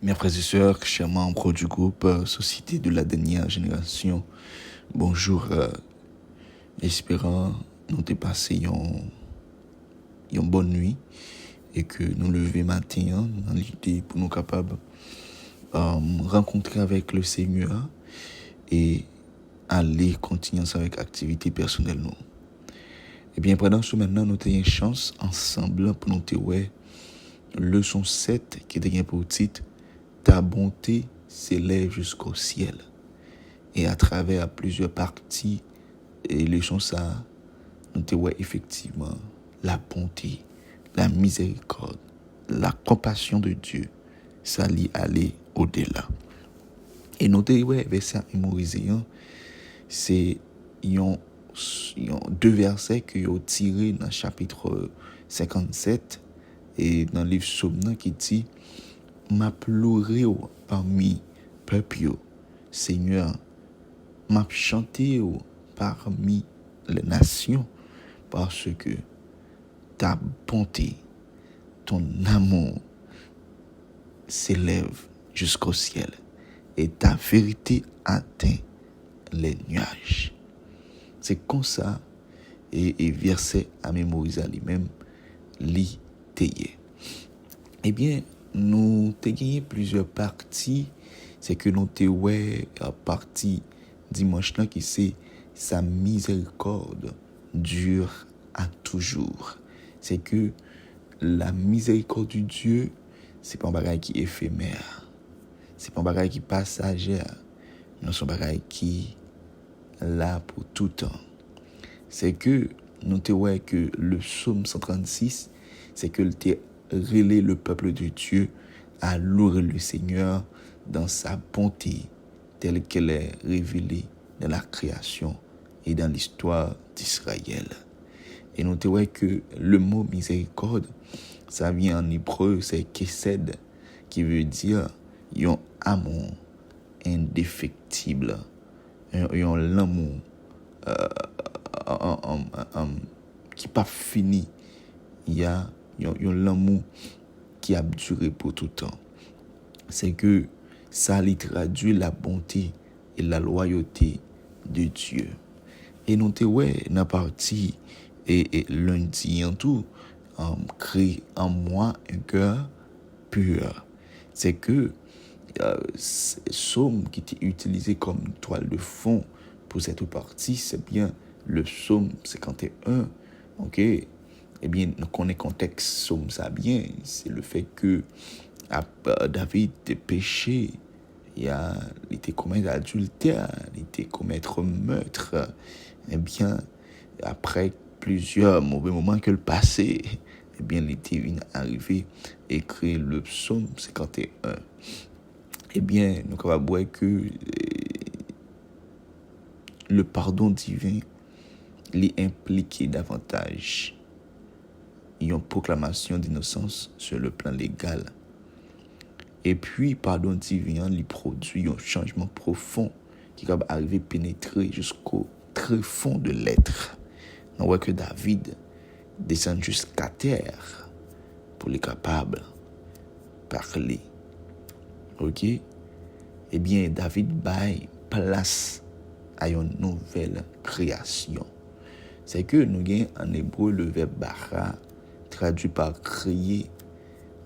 Mes frères et sœurs, chers membres du groupe Société de la dernière génération, bonjour. Espérant nous dépasser une bonne nuit et que nous lever matin dans l'idée pour nous capables rencontrer avec le Seigneur et aller continuer avec activité personnelle nous. Et bien pendant ce maintenant nous avons une chance ensemble pour nous voir leçon 7 qui est pour titre ta bonté s'élève jusqu'au ciel. Et à travers plusieurs parties et leçons ça, nous te voyons effectivement la bonté, la miséricorde, la compassion de Dieu, ça l'y aller au-delà. Et nous te voyons verset mémorisé, c'est deux versets que ont tiré dans le chapitre 57 et dans le livre Psaume qui dit m'a pleuré parmi peuple, Seigneur, m'a chanté parmi les nations, parce que ta bonté, ton amour s'élève jusqu'au ciel et ta vérité atteint les nuages. C'est comme ça, et verset à mémoriser à lui-même, li teye. Eh bien, nous avons gagné plusieurs parties. C'est que nous avons partie dimanche là qui c'est sa miséricorde dure à toujours. C'est que la miséricorde de Dieu, c'est pas un bagage qui est éphémère. C'est pas un bagage qui est passagère. Non, c'est un bagage qui est là pour tout temps. C'est que nous avons que le psaume 136, c'est que relais le peuple de Dieu à louer le Seigneur dans sa bonté telle qu'elle est révélée dans la création et dans l'histoire d'Israël. Et notez que le mot miséricorde, ça vient en hébreu, c'est kesed, qui veut dire un amour indéfectible, un amour qui pas fini. Il y a l'amour qui a duré pour tout temps. C'est que ça lui traduit la bonté et la loyauté de Dieu. Et nous te dans la partie et lundi en tout, crée en moi un cœur pur. C'est que psaume qui était utilisé comme toile de fond pour cette partie, c'est bien le psaume 51. Ok? Eh bien, nous connaissons le contexte somme ça bien, c'est le fait que David a péché, il était commis adultère, il était commettre meurtre. Eh bien, après plusieurs mauvais moments que le passé, eh bien, il était arrivé à écrire le psaume 51. Eh bien, nous avons voir que le pardon divin l'implique davantage une proclamation d'innocence sur le plan légal. Et puis, pardon divin, il produit un changement profond qui va arriver à pénétrer jusqu'au très fond de l'être. On voit que David descend jusqu'à terre pour les capables parler. Ok? Eh bien, David baille place à une nouvelle création. C'est que nous avons en hébreu le verbe bara, traduit par créer.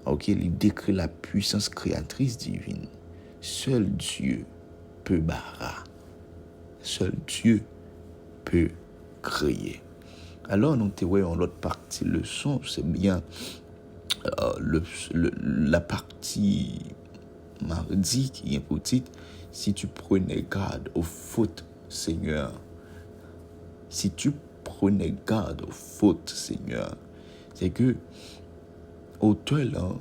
Ok, il décrit la puissance créatrice divine. Seul Dieu peut bara. Seul Dieu peut créer. Alors, nous voyons l'autre partie leçon, c'est bien la partie mardi qui est pour titre si tu prenais garde aux fautes, Seigneur. Si tu prenais garde aux fautes, Seigneur. C'est que auteur là,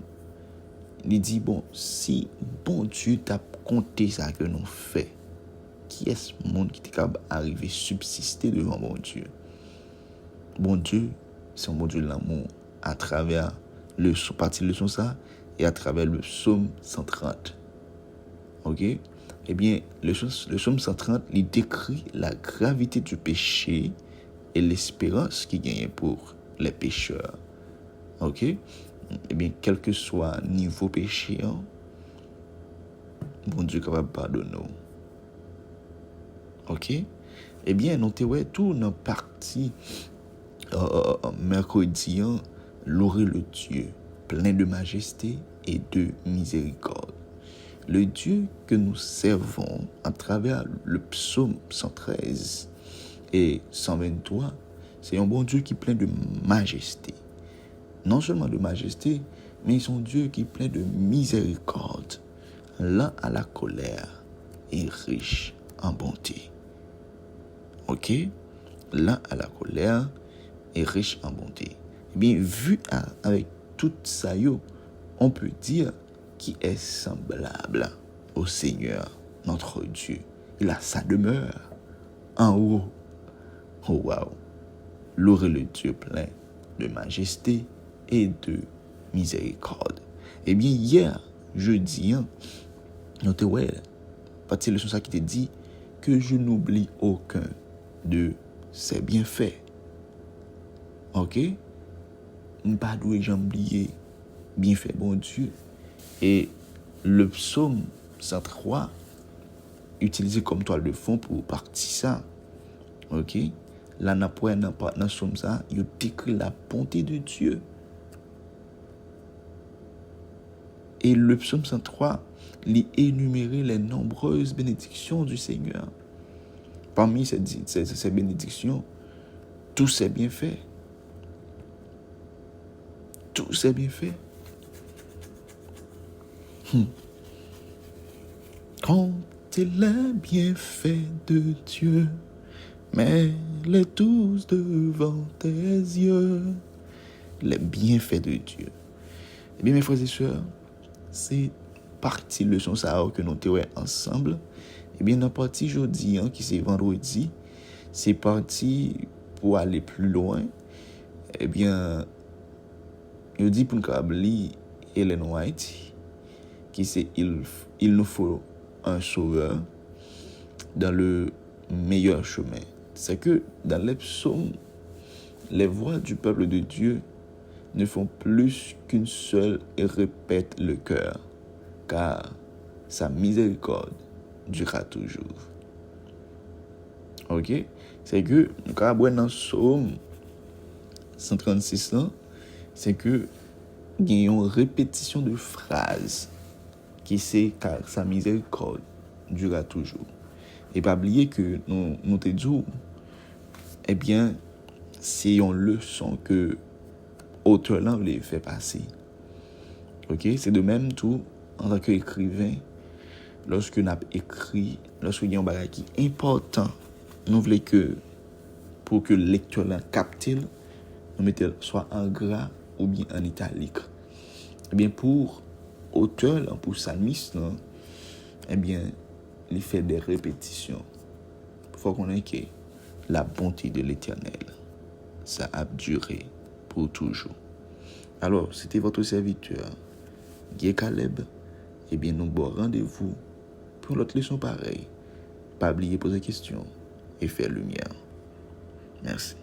il dit bon, si bon Dieu t'a compté ça que nous fait, qui est ce monde qui est capable d'arriver subsister devant bon Dieu? Bon Dieu, c'est un bon Dieu de l'amour à travers le partie leçon ça et à travers le psaume 130. Ok? Eh bien, le psaume 130, il décrit la gravité du péché et l'espérance qui gagne pour les pécheurs. Ok? Eh bien, quel que soit niveau péché, bon Dieu capable de pardonner. OK? Eh bien, nous te ouais tout dans partie mercredi, louer le Dieu plein de majesté et de miséricorde. Le Dieu que nous servons à travers le psaume 113 et 123, c'est un bon Dieu qui est plein de majesté. Non seulement de majesté, mais c'est un Dieu qui est plein de miséricorde, lent à la colère et riche en bonté. OK? Lent à la colère et riche en bonté. Eh bien, vu avec tout ça, on peut dire qu'il est semblable au Seigneur, notre Dieu. Il a sa demeure en haut. Oh wow! Louer le Dieu plein de majesté et de miséricorde. Eh bien, hier, jeudi, notez, partie de leçon ça qui te dit que je n'oublie aucun de ses bienfaits. OK? Pas doué j'oublier bienfait bon Dieu. Et le psaume 103 utilisé comme toile de fond pour partie ça. OK? Là n'a pas dans psaume ça, il décrit la bonté de Dieu. Et le psaume 103 il énumérait les nombreuses bénédictions du Seigneur. Parmi ces bénédictions, tous ces bienfaits. Tous ces bienfaits. Comptez les bienfaits de Dieu, mets-les tous devant tes yeux. Les bienfaits de Dieu. Eh bien, mes frères et sœurs, c'est partie leçon ça que nous avons ensemble. Eh bien, dans la partie jeudi, qui c'est vendredi, c'est parti pour aller plus loin. Eh bien, je dis pour nous lire Ellen White, qui c'est il nous faut un sauveur dans le meilleur chemin. C'est que dans les psaumes, les voix du peuple de Dieu ne font plus qu'une seule et répètent le cœur, car sa miséricorde durera toujours. OK? C'est que, quand on dans Psaume 136, c'est que il y a une répétition de phrases qui c'est car sa miséricorde durera toujours. Et pas oublier que nous te disons, eh bien, c'est une leçon que auteur là les fait passer. OK? C'est de même tout en tant qu'écrivain, lorsque nous avons écrit, lorsque il y a un bagage qui est important, nous voulons que pour que le lecteur là capte, nous mettons soit en gras ou bien en italique. Eh bien, pour auteur là, pour psalmiste là, eh bien, il fait des répétitions. Il faut qu'on ait que la bonté de l'Éternel, ça a duré pour toujours. Alors, c'était votre serviteur, Guy Caleb. Eh bien, nous bon rendez-vous pour l'autre leçon pareille. Pas oublier de poser des questions et faire lumière. Merci.